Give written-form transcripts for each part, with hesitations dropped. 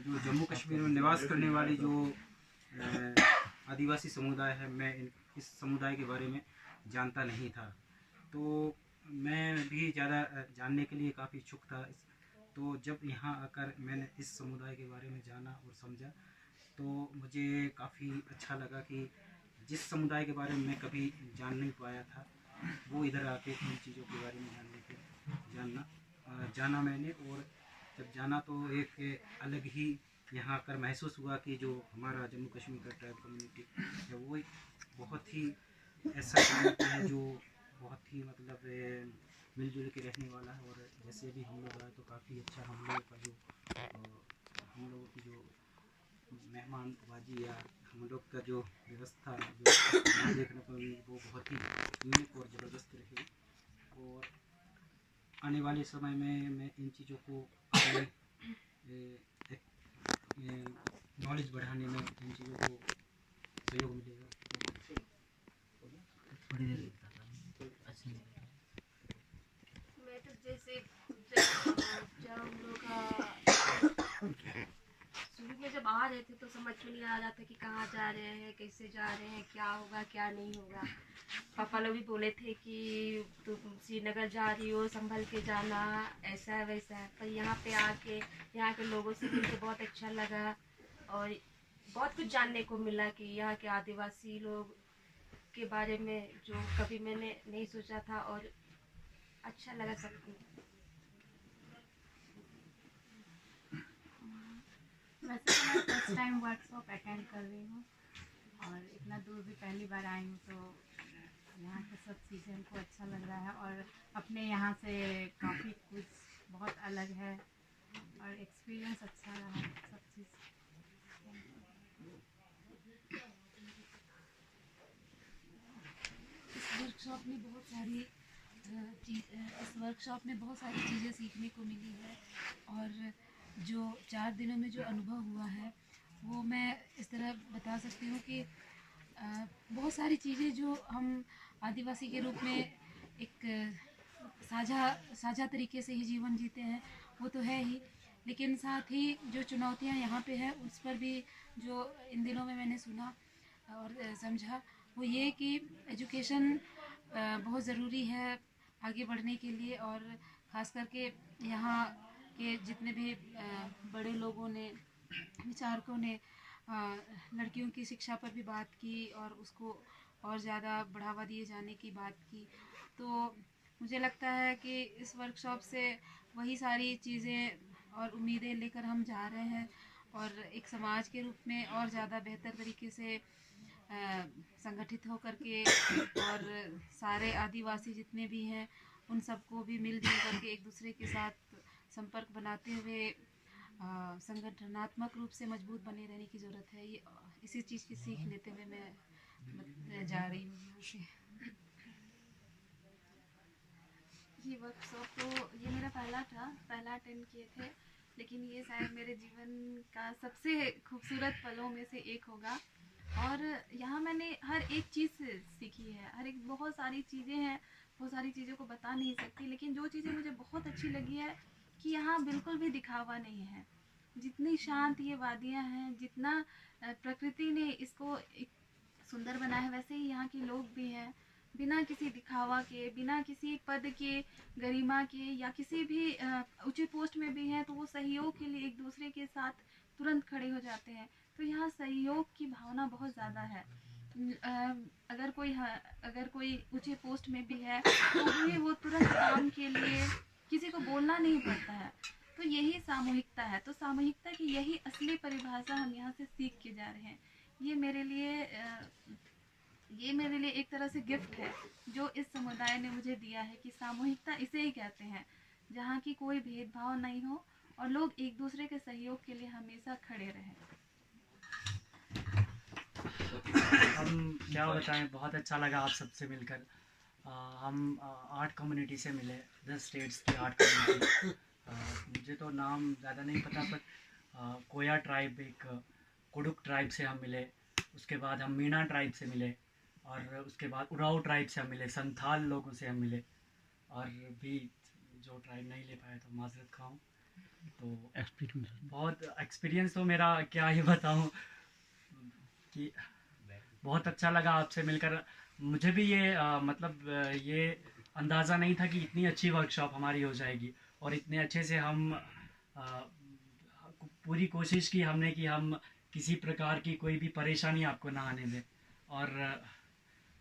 जो जम्मू कश्मीर में निवास करने वाली जो आदिवासी समुदाय है, मैं इस समुदाय के बारे में जानता नहीं था। तो मैं भी ज़्यादा जानने के लिए काफ़ी इच्छुक था। तो जब यहाँ आकर मैंने इस समुदाय के बारे में जाना और समझा, तो मुझे काफ़ी अच्छा लगा कि जिस समुदाय के बारे में मैं कभी जान नहीं पाया था, वो इधर आके इन चीज़ों के बारे में जाना मैंने। और जब जाना तो एक अलग ही यहाँ आकर महसूस हुआ कि जो हमारा जम्मू कश्मीर का ट्राइब कम्युनिटी है, वो एक बहुत ही ऐसा कम्युनिटी है जो बहुत ही मतलब मिलजुल के रहने वाला है। और जैसे भी हम लोग आए तो काफ़ी अच्छा हम लोगों की जो मेहमानबाजी या हम लोग का जो व्यवस्था जो देखने को मिली, वो बहुत ही यूनिक और ज़बरदस्त रही। और आने वाले समय में मैं इन चीज़ों को नॉलेज बढ़ाने में इन चीज़ों को सहयोग मिलेगा। मैं तो जैसे जब हम लोग शुरू में जब आ रहे थे तो समझ में नहीं आ रहा था कि कहाँ जा रहे हैं, कैसे जा रहे हैं, क्या होगा क्या नहीं होगा। पापा लोग भी बोले थे कि तुम श्रीनगर जा रही हो, संभल के जाना, ऐसा है वैसा है। पर यहाँ पे आके यहाँ के लोगों से मिलकर बहुत अच्छा लगा और बहुत कुछ जानने को मिला कि यहाँ के आदिवासी लोग के बारे में जो कभी मैंने नहीं सोचा था, और अच्छा लगा सबको। वैसे तो मैं फर्स्ट टाइम वर्कशॉप अटेंड कर रही हूँ और इतना दूर भी पहली बार आई हूँ, तो यहाँ के सब चीज़ें हमको अच्छा लग रहा है और अपने यहाँ से काफ़ी कुछ बहुत अलग है और एक्सपीरियंस अच्छा रहा सब चीज़। इस वर्कशॉप में बहुत सारी चीज़ें सीखने को मिली है और जो 4 दिनों में जो अनुभव हुआ है वो मैं इस तरह बता सकती हूँ कि बहुत सारी चीज़ें जो हम आदिवासी के रूप में एक साझा तरीके से ही जीवन जीते हैं वो तो है ही, लेकिन साथ ही जो चुनौतियाँ यहाँ पे है उस पर भी जो इन दिनों में मैंने सुना और समझा, वो ये कि एजुकेशन बहुत ज़रूरी है आगे बढ़ने के लिए। और ख़ास करके यहाँ के जितने भी बड़े लोगों ने, विचारकों ने लड़कियों की शिक्षा पर भी बात की और उसको और ज़्यादा बढ़ावा दिए जाने की बात की। तो मुझे लगता है कि इस वर्कशॉप से वही सारी चीज़ें और उम्मीदें लेकर हम जा रहे हैं और एक समाज के रूप में और ज़्यादा बेहतर तरीके से संगठित होकर के और सारे आदिवासी जितने भी हैं उन सबको भी मिलजुल करके एक दूसरे के साथ संपर्क बनाते हुए संगठनात्मक रूप से मजबूत बने रहने की ज़रूरत है। ये इसी चीज़ की सीख लेते हुए मैं जा रही हूँ यहाँ से। ये वर्कशॉप तो ये मेरा पहला अटेंड किए थे, लेकिन ये शायद मेरे जीवन का सबसे खूबसूरत पलों में से एक होगा। और यहाँ मैंने हर एक चीज़ सीखी है, हर एक बहुत सारी चीज़ें हैं, बहुत सारी चीज़ों को बता नहीं सकती, लेकिन जो चीज़ें मुझे बहुत अच्छी लगी है कि यहाँ बिल्कुल भी दिखावा नहीं है। जितनी शांत ये वादियाँ हैं, जितना प्रकृति ने इसको एक सुंदर बनाया है, वैसे ही यहाँ के लोग भी हैं। बिना किसी दिखावा के, बिना किसी पद के, गरिमा के, या किसी भी ऊंचे पोस्ट में भी हैं तो वो सहयोग के लिए एक दूसरे के साथ तुरंत खड़े हो जाते हैं। तो यहाँ सहयोग की भावना बहुत ज़्यादा है। अगर कोई ऊंचे पोस्ट में भी है तो भी वो तुरंत काम के लिए किसी को बोलना नहीं पड़ता है। तो यही सामूहिकता है। तो सामूहिकता की यही असली परिभाषा हम यहाँ से सीख के जा रहे हैं। ये मेरे लिए एक तरह से गिफ्ट है जो इस समुदाय ने मुझे दिया है कि सामूहिकता इसे ही कहते हैं, जहाँ की कोई भेदभाव नहीं हो और लोग एक दूसरे के सहयोग के लिए हमेशा खड़े रहें। हम क्या बताएं, बहुत अच्छा लगा आप सबसे मिलकर। हम 8 कम्युनिटी से मिले, 10 स्टेट्स की 8 कम्युनिटी। मुझे तो नाम ज़्यादा नहीं पता, पर कोया ट्राइब, एक कुडुक ट्राइब से हम मिले। उसके बाद हम मीना ट्राइब से मिले और उसके बाद उराव ट्राइब से हम मिले, संथाल लोगों से हम मिले और भी जो ट्राइब नहीं ले पाए तो माजरत खाऊँ। तो एक्सपीरियंस बहुत एक्सपीरियंस तो मेरा क्या ही बताऊं कि बहुत अच्छा लगा आपसे मिलकर। मुझे भी ये ये अंदाज़ा नहीं था कि इतनी अच्छी वर्कशॉप हमारी हो जाएगी, और इतने अच्छे से हम पूरी कोशिश की हमने कि हम किसी प्रकार की कोई भी परेशानी आपको ना आने दें। और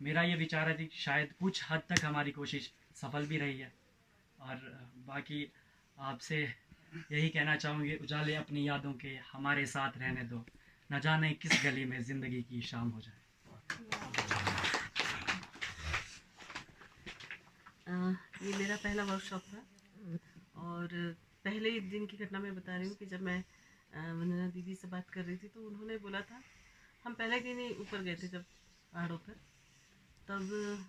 मेरा ये विचार है कि शायद कुछ हद तक हमारी कोशिश सफल भी रही है। और बाकी आपसे यही कहना चाहूँगी, उजाले अपनी यादों के हमारे साथ रहने दो, न जाने किस गली में ज़िंदगी की शाम हो जाए। ये मेरा पहला वर्कशॉप था और पहले ही दिन की घटना मैं बता रही हूँ कि जब मैं वंदना दीदी से बात कर रही थी तो उन्होंने बोला था, हम पहले दिन ही ऊपर गए थे जब पहाड़ों पर, तब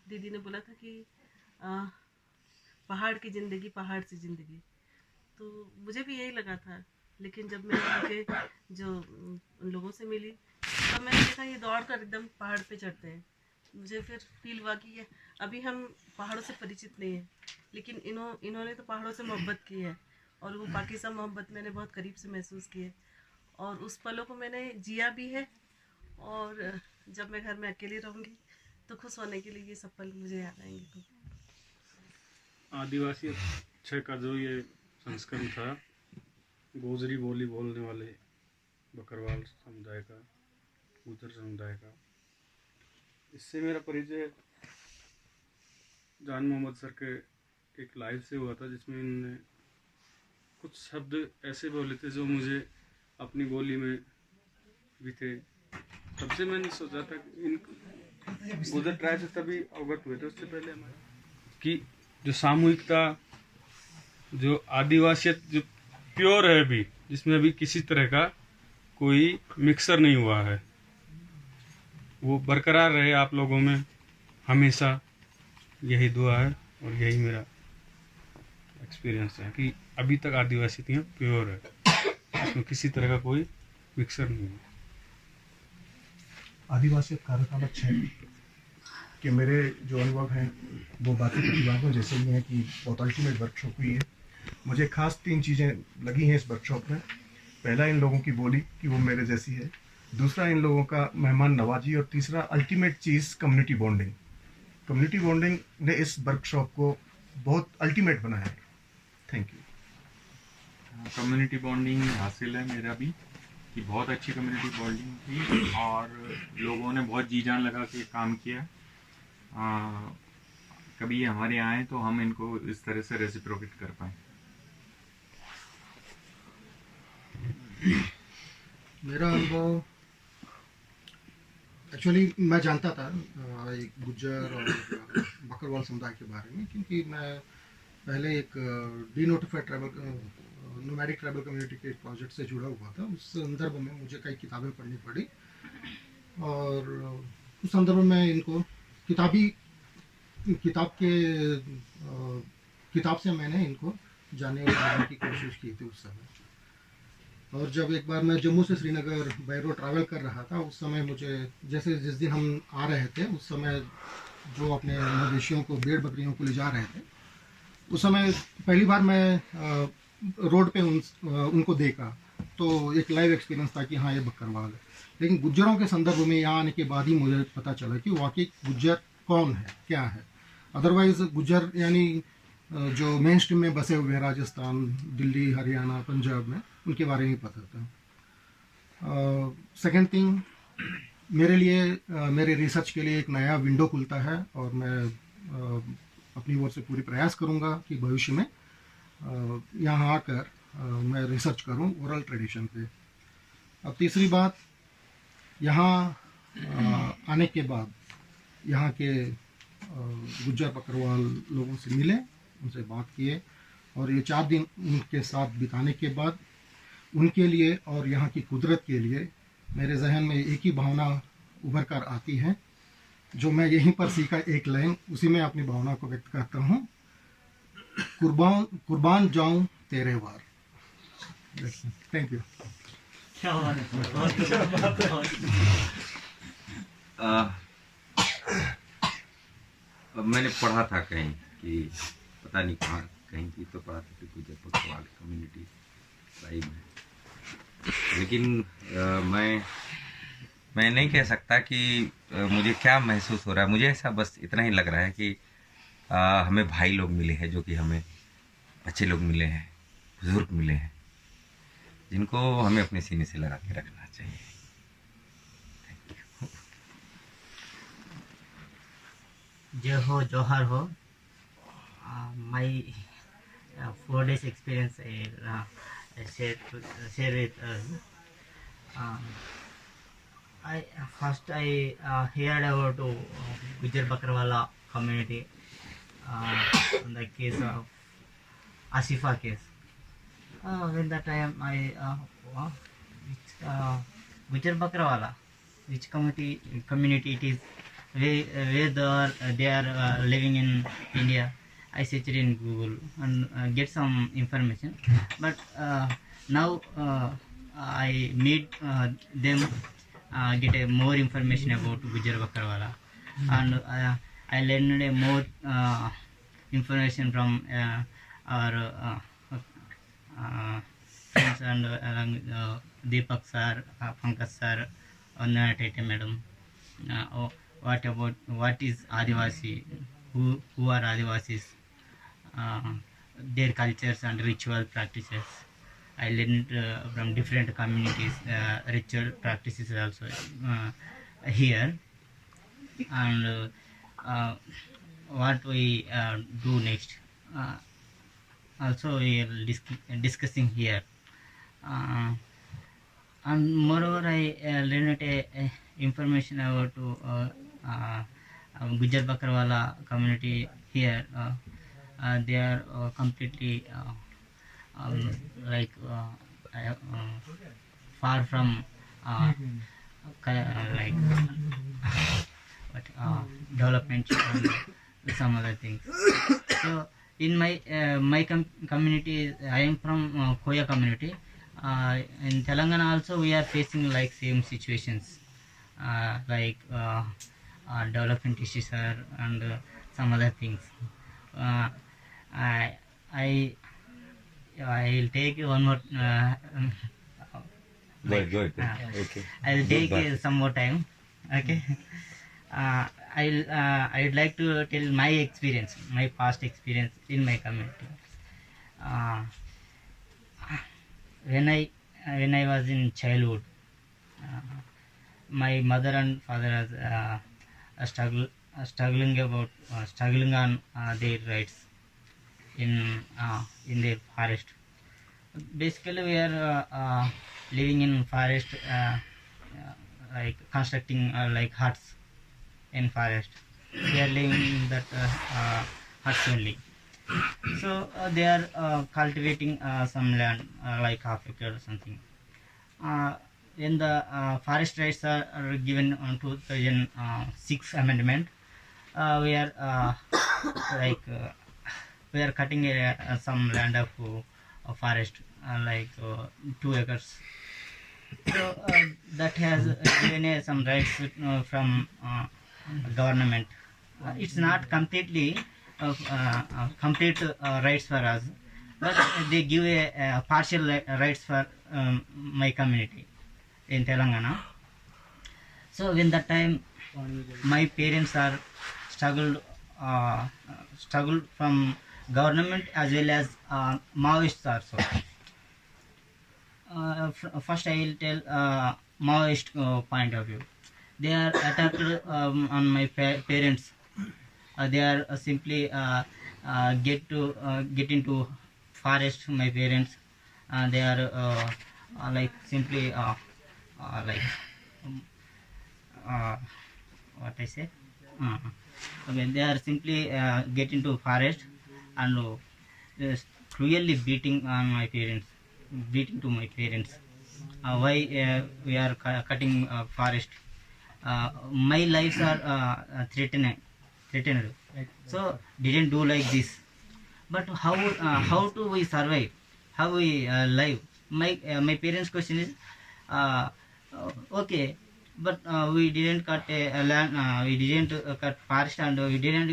दीदी ने बोला था कि पहाड़ की ज़िंदगी पहाड़ से ज़िंदगी। तो मुझे भी यही लगा था, लेकिन जब मैं उनके जो उन लोगों से मिली तब मैंने देखा ये दौड़ कर एकदम पहाड़ पे चढ़ते हैं। मुझे फिर फील हुआ कि ये अभी हम पहाड़ों से परिचित नहीं हैं, लेकिन इन्होंने तो पहाड़ों से मोहब्बत की है और वो बाकी सब मोहब्बत मैंने बहुत करीब से महसूस की है और उस पलों को मैंने जिया भी है। और जब मैं घर में अकेली रहूँगी तो खुश होने के लिए ये सब पल मुझे याद आएंगे। तो आदिवासी अक्षय का जो ये संस्करण था, गोजरी बोली बोलने वाले बकरवाल समुदाय का, गुजर समुदाय का, इससे मेरा परिचय जान मोहम्मद सर के एक लाइव से हुआ था, जिसमें इन्होंने कुछ शब्द ऐसे बोले थे जो मुझे अपनी बोली में भी थे। तब से मैंने सोचा था कि इन गुजर ट्राइब से तभी अवगत हुए थे, उससे पहले हमारे कि जो सामूहिकता, जो आदिवासियत जो प्योर है अभी, जिसमें अभी किसी तरह का कोई मिक्सर नहीं हुआ है, वो बरकरार रहे आप लोगों में हमेशा। यही दुआ है और यही मेरा एक्सपीरियंस है कि अभी तक आदिवासियत प्योर है, इसमें किसी तरह का कोई मिक्सर नहीं है। आदिवासियत कार्यशाला 6 के मेरे जो अनुभव हैं वो बाकी की बातों जैसे ही हैं कि बहुत अल्टीमेट वर्कशॉप हुई है। मुझे खास 3 चीज़ें लगी हैं इस वर्कशॉप में। पहला, इन लोगों की बोली कि वो मेरे जैसी है। दूसरा, इन लोगों का मेहमान नवाजी। और तीसरा, अल्टीमेट चीज़, कम्युनिटी बॉन्डिंग। कम्युनिटी बॉन्डिंग ने इस वर्कशॉप को बहुत अल्टीमेट बनाया है। Thank you. कम्युनिटी बॉन्डिंग हासिल है मेरा भी कि बहुत अच्छी कम्युनिटी बॉन्डिंग थी और लोगों ने बहुत जी जान लगा के काम किया। कभी हमारे यहाँ आए तो हम इनको इस तरह से रेसिप्रोकेट कर पाए। मेरा अनुभव, एक्चुअली मैं जानता था एक गुज्जर और बकरवाल समुदाय के बारे में, क्योंकि मैं पहले एक denotified tribal nomadic tribal community के प्रोजेक्ट से जुड़ा हुआ था। उस संदर्भ में मुझे कई किताबें पढ़नी पड़ी और उस संदर्भ में इनको किताब से मैंने इनको जानने और जानने की कोशिश की थी उस समय। और जब एक बार मैं जम्मू से श्रीनगर बाय रोड ट्रैवल कर रहा था, उस समय मुझे, जैसे जिस दिन हम आ रहे थे उस समय जो अपने मवेशियों को, भेड़ बकरियों को ले जा रहे थे, उस समय पहली बार मैं रोड पे उनको देखा तो एक लाइव एक्सपीरियंस था कि हाँ ये बकरवाल है। लेकिन गुज्जरों के संदर्भ में यहाँ आने के बाद ही मुझे पता चला कि वाकई गुज्जर कौन है, क्या है। अदरवाइज गुज्जर यानी जो मेन स्ट्रीम में बसे हुए हैं, राजस्थान, दिल्ली, हरियाणा, पंजाब में, उनके बारे में पता था। सेकेंड थिंग, मेरे लिए मेरे रिसर्च के लिए एक नया विंडो खुलता है और मैं अपनी ओर से पूरी प्रयास करूंगा कि भविष्य में यहाँ आकर मैं रिसर्च करूं ओरल ट्रेडिशन पे। अब तीसरी बात, यहाँ आने के बाद यहाँ के गुज्जर बकरवाल लोगों से मिले, उनसे बात किए और ये 4 दिन उनके साथ बिताने के बाद उनके लिए और यहाँ की कुदरत के लिए मेरे जहन में एक ही भावना उभर कर आती है, जो मैं यहीं पर सीखा एक लाइन, उसी में अपनी भावना को व्यक्त करता हूँ। कुर्बान जाऊं तेरे वार। Thank you. क्या बात है। मैंने पढ़ा था कहीं कि पता नहीं कहाँ, कहीं भी तो पढ़ा था कि गुजर बकरवाल कम्युनिटी भाई लेकिन मैं नहीं कह सकता कि मुझे क्या महसूस हो रहा है। मुझे ऐसा बस इतना ही लग रहा है कि हमें भाई लोग मिले हैं, जो कि हमें अच्छे लोग मिले हैं, बुजुर्ग मिले हैं, जिनको हमें अपने सीने से लगा के रखना चाहिए। जय हो जोहार हो। My 4 days experience I share with us. I first I heard about Gujar Bakarwala community, on the case of Asifa case. When that time I Gujar Bakarwala, which community it is, where they are living in India. I searched in Google and get some information, but now I meet them, get a more information about Gujar Bakarwala, and I learned a more information from our friends and Deepak sir, Pankaj sir, Anna Tete madam. What is Adivasi? Who are Adivasis? Their cultures and ritual practices. I learned from different communities ritual practices also here, and what we do next. Also we are discussing here, and moreover I learned information about Gujar Bakarwala community here. They are completely far from like development and some other things. So in my community, I am from Koya community. In Telangana also we are facing like same situations, development issues and some other things. I'll take one more. Good. Okay. I'll take some more time. Okay. I'd like to tell my experience, my past experience in my community. When I was in childhood, my mother and father was struggling on their rights in their forest. Basically, we are living in forest, like constructing like huts in forest. We are living in that huts only. So they are cultivating some land, like half acre or something. When the forest rights are given on 2006 amendment, we are we are cutting some land of forest, 2 acres. So that has given some rights from government. It's not completely complete rights for us, but they give a partial rights for my community in Telangana. So when that time my parents are struggled from government as well as Maoists also. First I will tell Maoist point of view. They are attacked on my parents. They are simply get into forest. My parents, they are simply what I say. Okay, they are simply get into forest and cruelly beating to my parents. Why we are cutting forest? My lives are threatened. So didn't do like this. But how do we survive? How we live? My parents' question is, okay, but we didn't cut a land, we didn't cut forest, and we didn't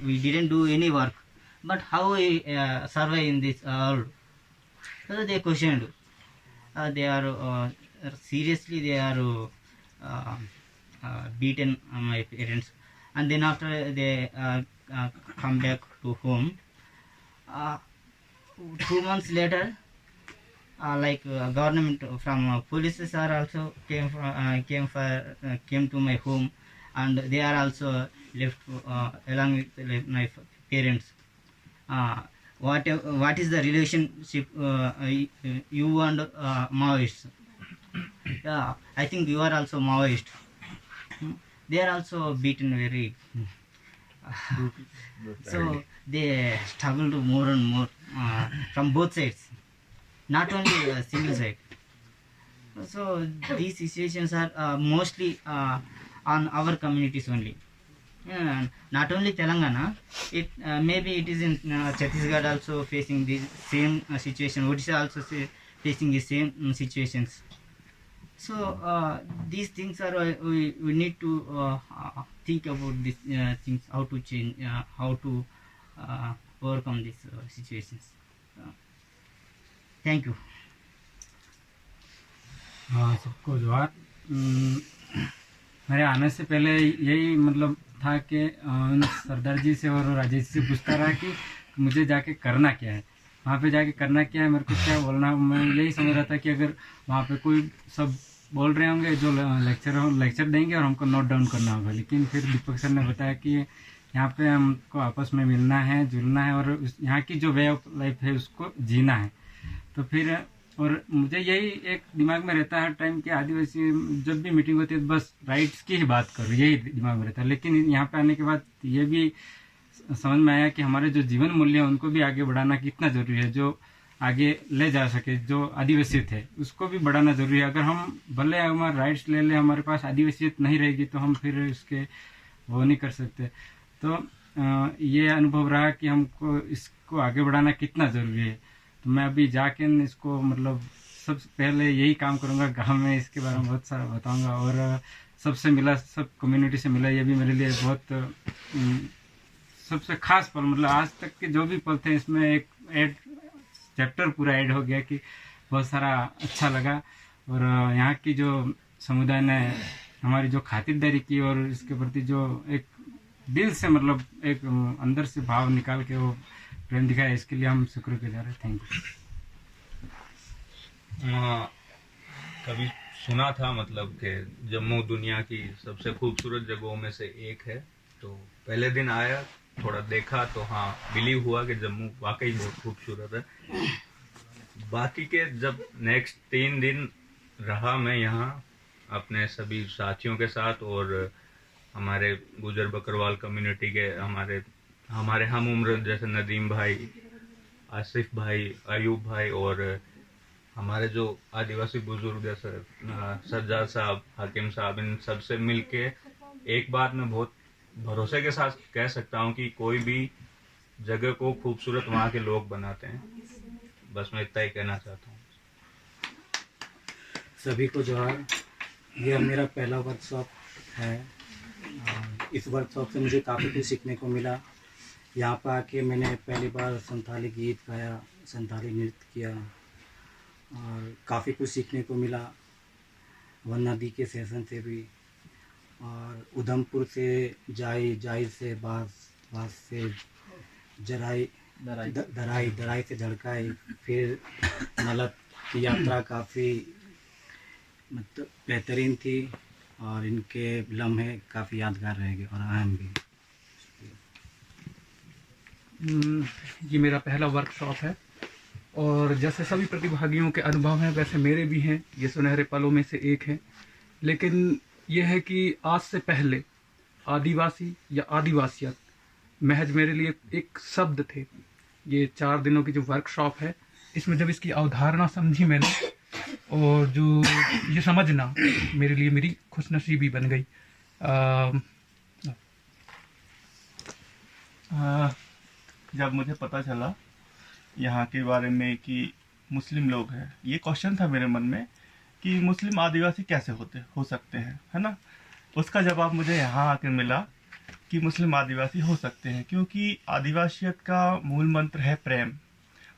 we didn't do any work. But how we survive in this world? So they questioned. They are seriously they are beaten my parents, and then after they come back to home. 2 months later, government from polices are also came to my home, and they are also left along with my parents. What is the relationship you and Maoists? Yeah, I think you are also Maoist. They are also beaten very. So they struggled more and more from both sides, not only a single side. So these situations are mostly on our communities only. Not only Telangana, it maybe it is in Chhattisgarh also facing the same situation. Odisha also facing the same situations. So these things are we need to think about these things, how to change, how to overcome these situations. Thank you. हाँ, सबको जोहार। मेरे आने से पहले यही मतलब था कि सरदार जी से और राजेश से पूछता रहा कि मुझे जाके करना क्या है, वहाँ पे जाके करना क्या है, मेरे को क्या बोलना। मैं यही समझ रहा था कि अगर वहाँ पे कोई सब बोल रहे होंगे जो लेक्चर देंगे और हमको नोट डाउन करना होगा, लेकिन फिर दीपक सर ने बताया कि यहाँ पे हमको आपस में मिलना है, जुलना है और यहाँ की जो वे ऑफ लाइफ है उसको जीना है। तो फिर और मुझे यही एक दिमाग में रहता है हर टाइम कि आदिवासी जब भी मीटिंग होती है तो बस राइट्स की ही बात करो, यही दिमाग में रहता है। लेकिन यहाँ पे आने के बाद ये भी समझ में आया कि हमारे जो जीवन मूल्य हैं उनको भी आगे बढ़ाना कितना ज़रूरी है, जो आगे ले जा सके, जो आदिवासियत है उसको भी बढ़ाना ज़रूरी है। अगर हम भले हमारे राइट्स ले लें, हमारे पास आदिवासियत नहीं रहेगी तो हम फिर इसके वो नहीं कर सकते। तो ये अनुभव रहा कि हमको इसको आगे बढ़ाना कितना ज़रूरी है। तो मैं अभी जाके इसको मतलब सबसे पहले यही काम करूँगा, गाँव में इसके बारे में बहुत सारा बताऊँगा और सबसे मिला, सब कम्युनिटी से मिला, ये भी मेरे लिए बहुत सबसे खास पल, मतलब आज तक के जो भी पल थे इसमें एक ऐड चैप्टर पूरा ऐड हो गया कि बहुत सारा अच्छा लगा। और यहाँ की जो समुदाय ने हमारी जो खातिरदारी की और इसके प्रति जो एक दिल से मतलब एक अंदर से भाव निकाल के वो प्रेम दिखाया, इसके लिए हम शुक्रगुजार हैं। Thank you. कभी सुना था मतलब कि जम्मू दुनिया की सबसे खूबसूरत जगहों में से एक है, तो पहले दिन आया, थोड़ा देखा तो हाँ बिलीव हुआ कि जम्मू वाकई बहुत खूबसूरत है। बाकी के जब नेक्स्ट 3 दिन रहा मैं यहाँ अपने सभी साथियों के साथ और हमारे गुजर बकरवाल कम्युनिटी के हमारे हम उम्र जैसे नदीम भाई, आसिफ भाई, अयूब भाई और हमारे जो आदिवासी बुजुर्ग जैसे सज्जाद साहब, हाकिम साहब, इन सबसे मिलके एक बात मैं बहुत भरोसे के साथ कह सकता हूँ कि कोई भी जगह को खूबसूरत वहाँ के लोग बनाते हैं। बस मैं इतना ही कहना चाहता हूँ। सभी को जोहार। यह मेरा पहला वर्कशॉप है। इस वर्कशॉप से मुझे काफ़ी कुछ सीखने को मिला। यहाँ पर आके मैंने पहली बार संथाली गीत गाया, संथाली नृत्य किया और काफ़ी कुछ सीखने को मिला। वन नदी के सेशन से भी, और उधमपुर से जाई से बास से दराई से झड़काई, फिर नलक की यात्रा काफ़ी मतलब बेहतरीन थी और इनके लम्हे काफ़ी यादगार रहेंगे और अहम भी। ये मेरा पहला वर्कशॉप है और जैसे सभी प्रतिभागियों के अनुभव हैं वैसे मेरे भी हैं। ये सुनहरे पलों में से एक है। लेकिन यह है कि आज से पहले आदिवासी या आदिवासियत महज मेरे लिए एक शब्द थे। ये 4 दिनों की जो वर्कशॉप है इसमें जब इसकी अवधारणा समझी मैंने और जो ये समझना मेरे लिए मेरी खुशनसीबी बन गई। जब मुझे पता चला यहाँ के बारे में कि मुस्लिम लोग हैं, ये क्वेश्चन था मेरे मन में कि मुस्लिम आदिवासी कैसे हो सकते हैं, है ना। उसका जवाब मुझे यहाँ आकर मिला कि मुस्लिम आदिवासी हो सकते हैं, क्योंकि आदिवासियत का मूल मंत्र है प्रेम।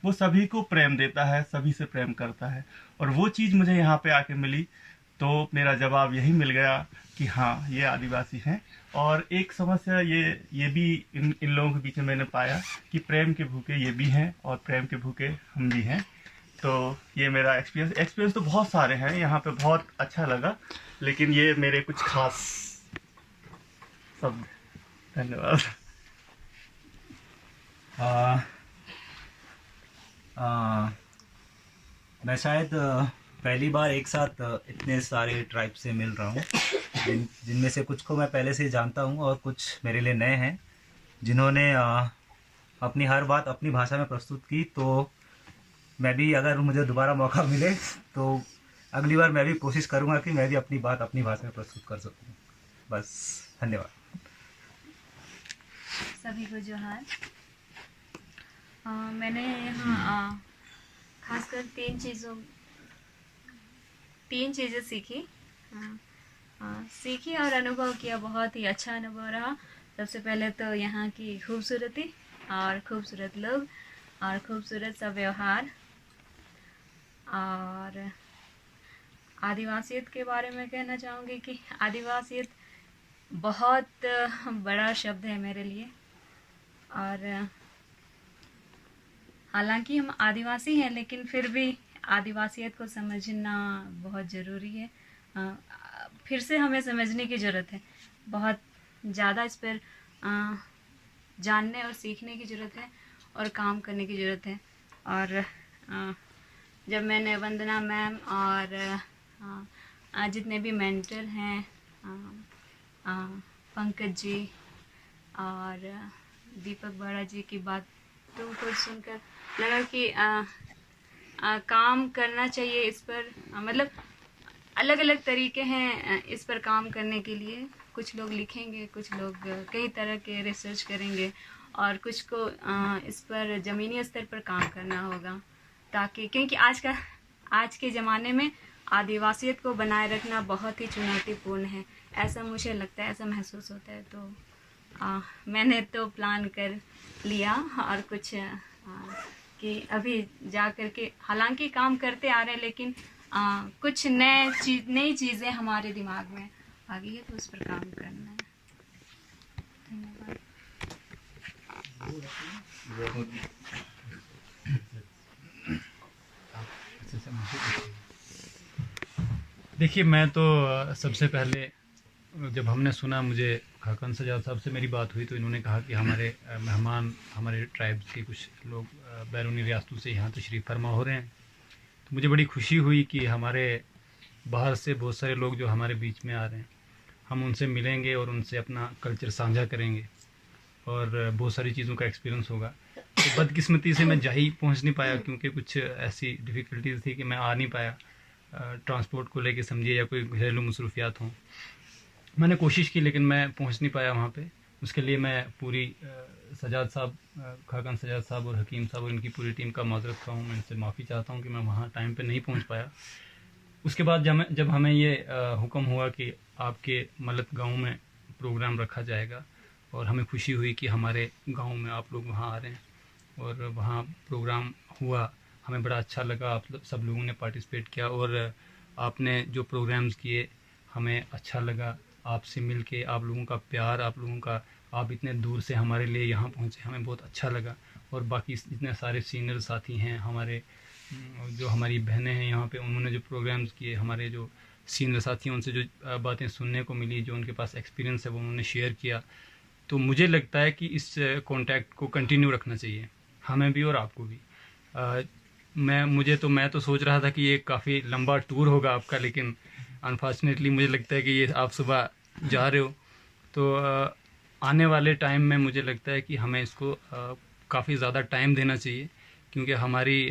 वो सभी को प्रेम देता है, सभी से प्रेम करता है। और वो चीज़ मुझे यहाँ पे आके मिली, तो मेरा जवाब यही मिल गया कि हाँ, ये आदिवासी हैं। और एक समस्या ये भी इन लोगों के बीच में मैंने पाया कि प्रेम के भूखे ये भी हैं और प्रेम के भूखे हम भी हैं। तो ये मेरा एक्सपीरियंस तो बहुत सारे हैं यहाँ पे, बहुत अच्छा लगा, लेकिन ये मेरे कुछ खास शब्द। धन्यवाद। मैं शायद पहली बार एक साथ इतने सारे ट्राइब से मिल रहा हूँ, जिनमें से कुछ को मैं पहले से जानता हूँ और कुछ मेरे लिए नए हैं, जिन्होंने अपनी हर बात अपनी भाषा में प्रस्तुत की। तो मैं भी, अगर मुझे दोबारा मौका मिले तो अगली बार मैं भी कोशिश करूँगा कि मैं भी अपनी बात अपनी भाषा में प्रस्तुत कर सकूँ। बस, धन्यवाद। सभी को जोहार। मैंने यहाँ खासकर तीन चीज़ें सीखी और अनुभव किया। बहुत ही अच्छा अनुभव रहा। सबसे पहले तो यहाँ की खूबसूरती और खूबसूरत लोग और खूबसूरत सा व्यवहार, और आदिवासियत के बारे में कहना चाहूँगी कि आदिवासियत बहुत बड़ा शब्द है मेरे लिए। और हालांकि हम आदिवासी हैं, लेकिन फिर भी आदिवासियत को समझना बहुत ज़रूरी है। फिर से हमें समझने की ज़रूरत है, बहुत ज़्यादा इस पर जानने और सीखने की ज़रूरत है और काम करने की ज़रूरत है। और जब मैंने वंदना मैम और जितने भी मेंटर हैं, पंकज जी और दीपक बड़ा जी की बातों को सुनकर लगा कि काम करना चाहिए इस पर। मतलब अलग अलग तरीके हैं इस पर काम करने के लिए। कुछ लोग लिखेंगे, कुछ लोग कई तरह के रिसर्च करेंगे, और कुछ को इस पर ज़मीनी स्तर पर काम करना होगा, ताकि, क्योंकि आज के ज़माने में आदिवासियत को बनाए रखना बहुत ही चुनौतीपूर्ण है, ऐसा मुझे लगता है, ऐसा महसूस होता है। तो मैंने तो प्लान कर लिया और कुछ कि अभी जा कर के, हालांकि काम करते आ रहे हैं, लेकिन कुछ नई चीज़ें हमारे दिमाग में आ गई है, तो उस पर काम करना है। धन्यवाद। देखिए, मैं तो सबसे पहले जब हमने सुना, मुझे खाकन सजाद साहब से मेरी बात हुई, तो इन्होंने कहा कि हमारे मेहमान, हमारे ट्राइब्स के कुछ लोग बैरूनी रियासतों से यहाँ तशरीफ़ फरमा हो रहे हैं। तो मुझे बड़ी खुशी हुई कि हमारे बाहर से बहुत सारे लोग जो हमारे बीच में आ रहे हैं, हम उनसे मिलेंगे और उनसे अपना कल्चर साझा करेंगे और बहुत सारी चीज़ों का एक्सपीरियंस होगा। तो बदकिस्मती से मैं पहुँच नहीं पाया, क्योंकि कुछ ऐसी डिफ़िकल्टीज़ थी कि मैं आ नहीं पाया, ट्रांसपोर्ट को लेके समझिए, या कोई घरेलू मसरूफियात हों। मैंने कोशिश की, लेकिन मैं पहुंच नहीं पाया वहाँ पे। उसके लिए मैं पूरी सजाद साहब, खाकन सजाद साहब और हकीम साहब और इनकी पूरी टीम का माजरत खा हूँ। मैं इनसे माफ़ी चाहता हूँ कि मैं वहाँ टाइम पे नहीं पहुँच पाया। उसके बाद जब हमें ये हुक्म हुआ कि आपके मलत गांव में प्रोग्राम रखा जाएगा, और हमें खुशी हुई कि हमारे गांव में आप लोग वहाँ आ रहे हैं, और वहाँ प्रोग्राम हुआ, हमें बड़ा अच्छा लगा। आप सब लोगों ने पार्टिसिपेट किया और आपने जो प्रोग्राम्स किए, हमें अच्छा लगा आपसे मिल के। आप लोगों का प्यार, आप इतने दूर से हमारे लिए यहाँ पहुँचे, हमें बहुत अच्छा लगा। और बाकी जितने सारे सीनियर साथी हैं हमारे, जो हमारी बहनें हैं यहाँ पे, उन्होंने जो प्रोग्राम्स किए, हमारे जो सीनियर साथी हैं उनसे जो बातें सुनने को मिली, जो उनके पास एक्सपीरियंस है वो उन्होंने शेयर किया। तो मुझे लगता है कि इस कॉन्टैक्ट को कंटिन्यू रखना चाहिए, हमें भी और आपको भी। मैं तो सोच रहा था कि ये काफ़ी लंबा टूर होगा आपका, लेकिन अनफॉर्चुनेटली मुझे लगता है कि ये आप सुबह जा रहे हो। तो आने वाले टाइम में मुझे लगता है कि हमें इसको काफ़ी ज़्यादा टाइम देना चाहिए, क्योंकि हमारी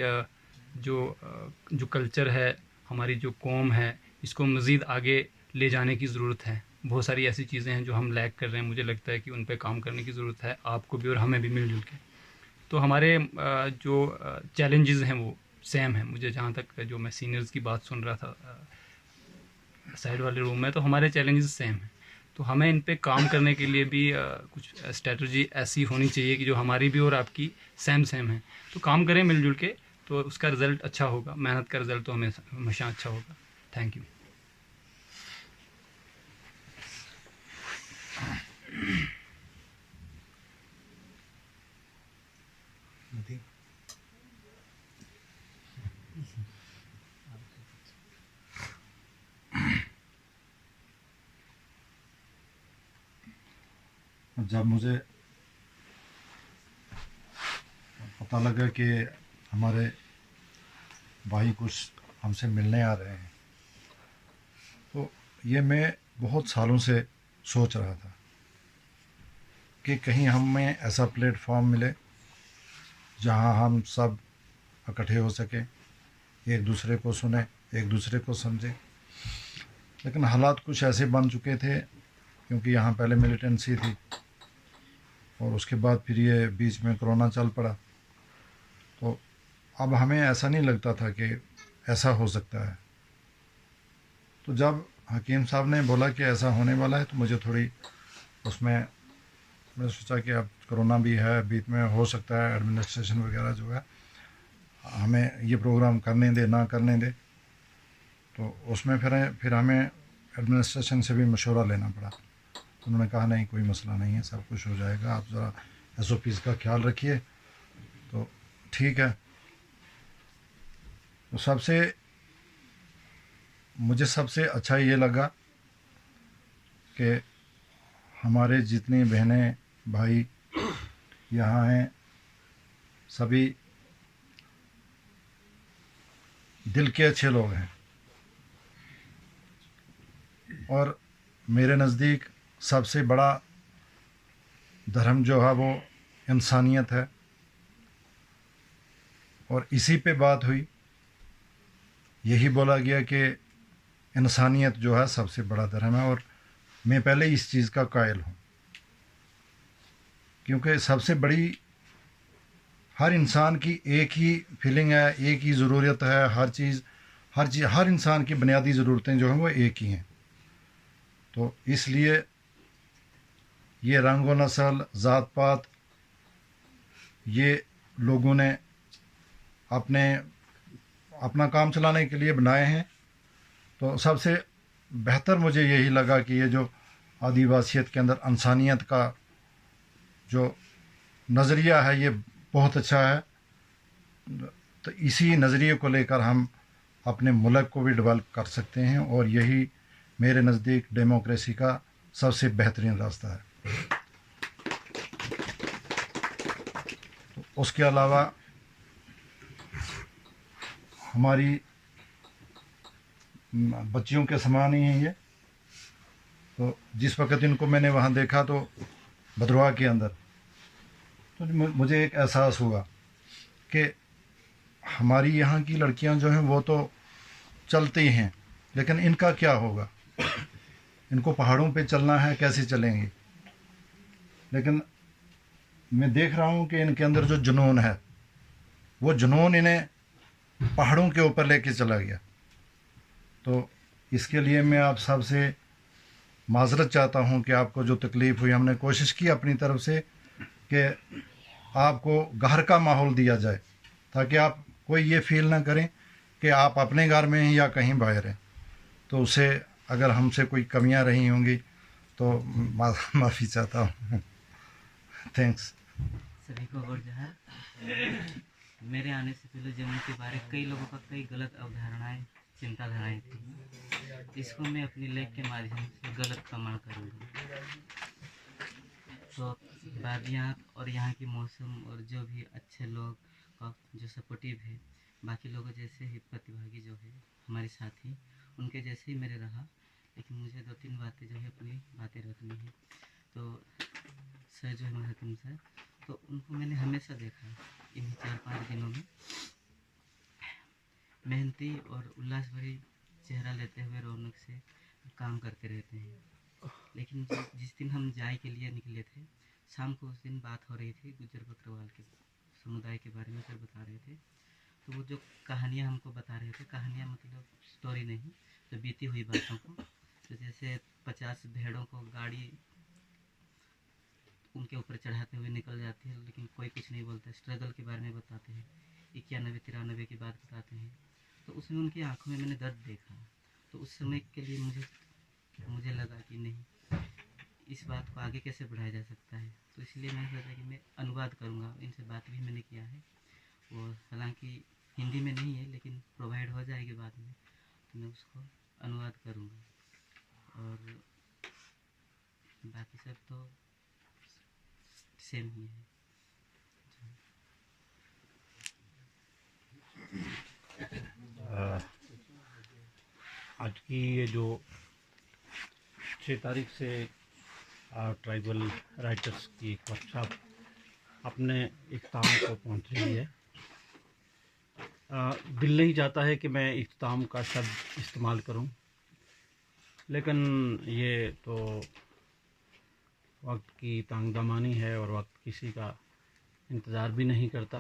जो कल्चर है, हमारी जो कौम है, इसको मज़ीद आगे ले जाने की ज़रूरत है। बहुत सारी ऐसी चीज़ें हैं जो हम लैग कर रहे हैं, मुझे लगता है कि उन पे काम करने की ज़रूरत है, आपको भी और हमें भी मिलजुल के। तो हमारे जो चैलेंजेस हैं वो सेम हैं। मुझे जहाँ तक, जो मैं सीनियर्स की बात सुन रहा था साइड वाले रूम में, तो हमारे चैलेंजेस सेम हैं। तो हमें इन पे काम करने के लिए भी कुछ स्ट्रेटजी ऐसी होनी चाहिए कि जो हमारी भी और आपकी सेम सेम है। तो काम करें मिलजुल के, तो उसका रिज़ल्ट अच्छा होगा। मेहनत का रिज़ल्ट तो हमेशा अच्छा होगा। Thank you. जब मुझे पता लगा कि हमारे भाई कुछ हमसे मिलने आ रहे हैं, तो ये मैं बहुत सालों से सोच रहा था कि कहीं हमें ऐसा प्लेटफॉर्म मिले जहां हम सब इकट्ठे हो सकें, एक दूसरे को सुने, एक दूसरे को समझें। लेकिन हालात कुछ ऐसे बन चुके थे, क्योंकि यहाँ पहले मिलिटेंसी थी और उसके बाद फिर ये बीच में कोरोना चल पड़ा। तो अब हमें ऐसा नहीं लगता था कि ऐसा हो सकता है। तो जब हकीम साहब ने बोला कि ऐसा होने वाला है, तो मुझे थोड़ी उसमें मैंने सोचा कि अब कोरोना भी है, बीच में हो सकता है एडमिनिस्ट्रेशन वगैरह जो है हमें ये प्रोग्राम करने दे ना करने दे। तो उसमें फिर हमें एडमिनिस्ट्रेशन से भी मशवरा लेना पड़ा। उन्होंने कहा नहीं, कोई मसला नहीं है, सब कुछ हो जाएगा, आप ज़रा SOPs का ख्याल रखिए। तो ठीक है। तो मुझे सबसे अच्छा ये लगा कि हमारे जितनी बहनें भाई यहाँ हैं, सभी दिल के अच्छे लोग हैं और मेरे नज़दीक सबसे बड़ा धर्म जो है वो इंसानियत है। और इसी पे बात हुई, यही बोला गया कि इंसानियत जो है सबसे बड़ा धर्म है। और मैं पहले इस चीज़ का कायल हूँ, क्योंकि सबसे बड़ी हर इंसान की एक ही फीलिंग है, एक ही ज़रूरत है। हर इंसान की बुनियादी ज़रूरतें जो हैं वो एक ही हैं। तो इसलिए ये रंग व नस्ल, ज़ात पात, ये लोगों ने अपना काम चलाने के लिए बनाए हैं। तो सबसे बेहतर मुझे यही लगा कि ये जो आदिवासियत के अंदर इंसानियत का जो नज़रिया है ये बहुत अच्छा है। तो इसी नज़रिए को लेकर हम अपने मुल्क को भी डेवलप कर सकते हैं, और यही मेरे नज़दीक डेमोक्रेसी का सबसे बेहतरीन रास्ता है। तो उसके अलावा हमारी बच्चियों के समान ही हैं ये। तो जिस वक़्त इनको मैंने वहाँ देखा तो भद्रवाह के अंदर, तो मुझे एक एहसास हुआ कि हमारी यहाँ की लड़कियाँ जो हैं वो तो चलती हैं, लेकिन इनका क्या होगा? इनको पहाड़ों पे चलना है, कैसे चलेंगी? लेकिन मैं देख रहा हूँ कि इनके अंदर जो जुनून है, वो जुनून इन्हें पहाड़ों के ऊपर लेके चला गया। तो इसके लिए मैं आप सब से माजरत चाहता हूँ कि आपको जो तकलीफ़ हुई, हमने कोशिश की अपनी तरफ से कि आपको घर का माहौल दिया जाए, ताकि आप कोई ये फील ना करें कि आप अपने घर में हैं या कहीं बाहर हैं। तो उसे अगर हमसे कोई कमियां रही होंगी तो माफ़ी चाहता हूँ। थैंक्स। सभी को गुड जोहार। मेरे आने से पहले जम्मू के बारे कई लोगों का कई गलत अवधारणाएं, चिंताधाराएं थी। इसको मैं अपनी लेख के माध्यम से गलत प्रमाण करूँगा। तो वादियाँ और यहाँ की मौसम और जो भी अच्छे लोग का जो सपोर्टिव है, बाकी लोगों जैसे ही प्रतिभागी जो है हमारे साथी, उनके जैसे ही मेरे रहा। लेकिन मुझे 2-3 बातें जो है अपनी बातें रखनी है। तो सर जो है महकम सर, तो उनको मैंने हमेशा देखा इन 4-5 दिनों में मेहनती और उल्लास भरी चेहरा लेते हुए रौनक से काम करते रहते हैं। लेकिन जिस दिन हम जाए के लिए निकले थे, शाम को उस दिन बात हो रही थी गुज्जर बकरवाल के समुदाय के बारे में सर बता रहे थे। तो वो जो कहानियाँ हमको बता रहे थे, कहानियाँ मतलब स्टोरी नहीं, तो बीती हुई बातों को तो जैसे 50 भेड़ों को गाड़ी उनके ऊपर चढ़ाते हुए निकल जाती है, लेकिन कोई कुछ नहीं बोलता। स्ट्रगल के बारे में बताते हैं, 91-93 की बात बताते हैं। तो उसमें उनकी आंखों में मैंने दर्द देखा। तो उस समय के लिए मुझे लगा कि नहीं, इस बात को आगे कैसे बढ़ाया जा सकता है। तो इसलिए मैंने सोचा कि मैं अनुवाद करूँगा। इनसे बात भी मैंने किया है, और हालांकि हिंदी में नहीं है, लेकिन प्रोवाइड हो जाएगी बाद में, तो मैं उसको अनुवाद करूँगा। और बाकी सब तो सेम ही है। आज की ये जो 6 तारीख से ट्राइबल राइटर्स की एक वर्कशॉप अपने इख्तिताम को पहुंच रही है। दिल नहीं चाहता है कि मैं इख्तिताम का शब्द इस्तेमाल करूं, लेकिन ये तो वक्त की तंगदमानी है और वक्त किसी का इंतज़ार भी नहीं करता।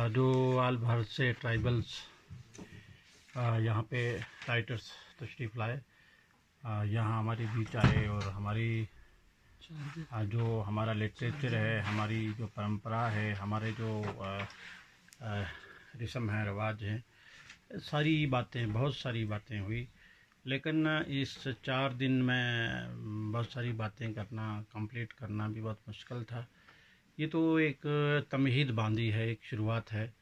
जो आल भारत से ट्राइबल्स यहाँ पे राइटर्स तशरीफ़ लाए, यहाँ हमारे बीच आए और हमारी जो हमारा लिटरेचर है, हमारी जो परंपरा है, हमारे जो रस्म है, रिवाज हैं, सारी बातें, बहुत सारी बातें हुई। लेकिन इस 4 दिन में बहुत सारी बातें करना, कंप्लीट करना भी बहुत मुश्किल था। ये तो एक तमहीद बांधी है, एक शुरुआत है।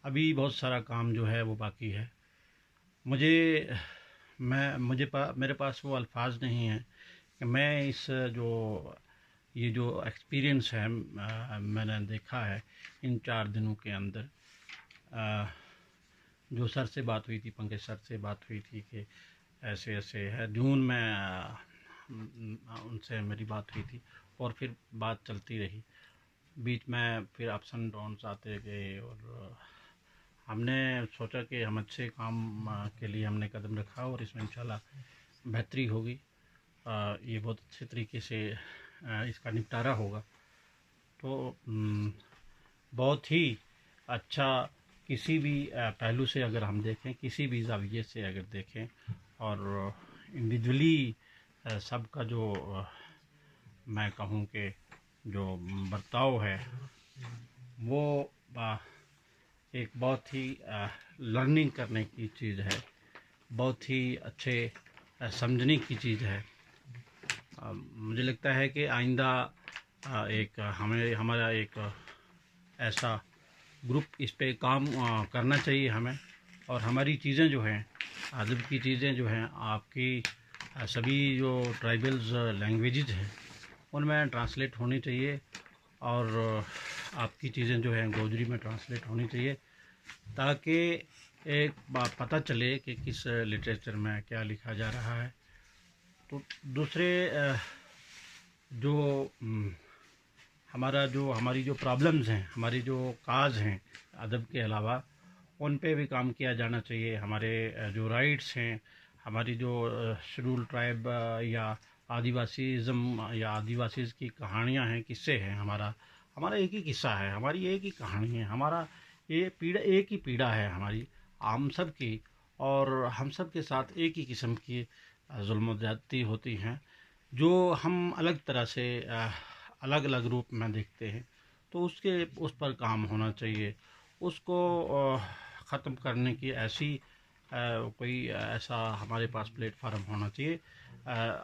अभी बहुत सारा काम जो है वो बाकी है। मेरे पास वो अल्फाज नहीं हैं कि मैं ये जो एक्सपीरियंस है मैंने देखा है इन 4 दिनों के अंदर। जो सर से बात हुई थी, पंकज सर से बात हुई थी कि ऐसे ऐसे है। जून में उनसे मेरी बात हुई थी और फिर बात चलती रही। बीच में फिर अप्स एंड डाउन्स आते गए और हमने सोचा कि हम अच्छे काम के लिए हमने कदम रखा और इसमें इंशाल्लाह बेहतरी होगी। ये बहुत अच्छे तरीके से इसका निपटारा होगा। तो बहुत ही अच्छा किसी भी पहलू से अगर हम देखें, किसी भी ज़ाविये से अगर देखें और इंडिविजुअली सबका जो मैं कहूँ कि जो बर्ताव है वो एक बहुत ही लर्निंग करने की चीज़ है, बहुत ही अच्छे समझने की चीज़ है। मुझे लगता है कि आइंदा हमारा एक ऐसा ग्रुप इस पे काम करना चाहिए हमें। और हमारी चीज़ें जो हैं, अदब की चीज़ें जो हैं, आपकी सभी जो ट्राइबल्स लैंग्वेजेज हैं उनमें ट्रांसलेट होनी चाहिए और आपकी चीज़ें जो हैं गोजरी में ट्रांसलेट होनी चाहिए, ताकि एक बात पता चले कि किस लिटरेचर में क्या लिखा जा रहा है। तो दूसरे जो हमारी जो प्रॉब्लम्स हैं, हमारी जो काज हैं अदब के अलावा, उन पे भी काम किया जाना चाहिए। हमारे जो राइट्स हैं, हमारी जो शेड्यूल ट्राइब या आदिवासीज़म या आदिवासीज़ की कहानियाँ हैं, किस्से हैं, हमारा एक ही किस्सा है, हमारी एक ही कहानी है, हमारा ये पीड़ा एक ही पीड़ा है हमारी हम सब की, और हम सब के साथ एक ही किस्म की जुल्म ज़्यादती होती हैं जो हम अलग तरह से अलग अलग रूप में देखते हैं। तो उस पर काम होना चाहिए, उसको ख़त्म करने की कोई ऐसा हमारे पास प्लेटफार्म होना चाहिए।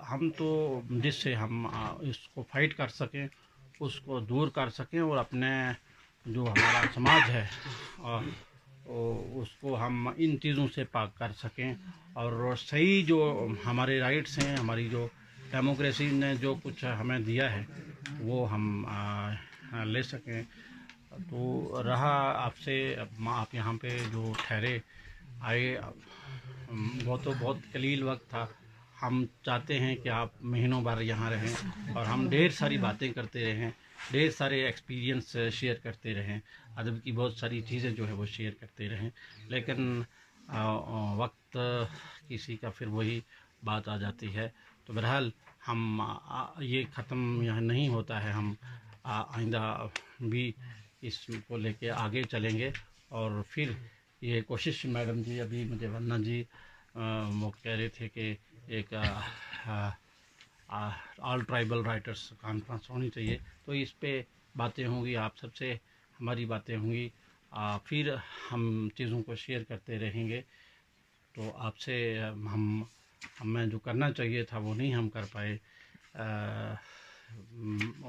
हम तो जिससे हम इसको फाइट कर सकें, उसको दूर कर सकें और अपने जो हमारा समाज है उसको हम इन चीज़ों से पाक कर सकें और सही जो हमारे राइट्स हैं, हमारी जो डेमोक्रेसी ने जो कुछ हमें दिया है वो हम ले सकें। तो रहा आपसे, आप यहाँ पे जो ठहरे आए, वो तो बहुत कलील वक्त था। हम चाहते हैं कि आप महीनों भर यहाँ रहें और हम ढेर सारी बातें करते रहें, ढेर सारे एक्सपीरियंस शेयर करते रहें, अदब की बहुत सारी चीज़ें जो है वो शेयर करते रहें। लेकिन वक्त किसी का फिर वही बात आ जाती है। तो बहरहाल हम ये ख़त्म यहाँ नहीं होता है, हम आइंदा भी इसको लेके आगे चलेंगे। और फिर ये कोशिश मैडम जी, अभी मुझे वंदना जी वो कह रहे थे कि एक ऑल ट्राइबल राइटर्स कॉन्फ्रेंस होनी चाहिए, तो इस पे बातें होंगी, आप सबसे हमारी बातें होंगी, फिर हम चीज़ों को शेयर करते रहेंगे। तो आपसे हमें जो करना चाहिए था वो नहीं हम कर पाए,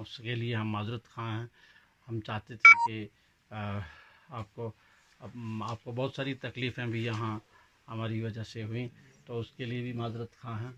उसके लिए हम माजरत ख़्वाह हैं। हम चाहते थे कि आपको बहुत सारी तकलीफ़ें भी यहाँ हमारी वजह से हुई, तो उसके लिए भी माजरत ख़्वाह हैं।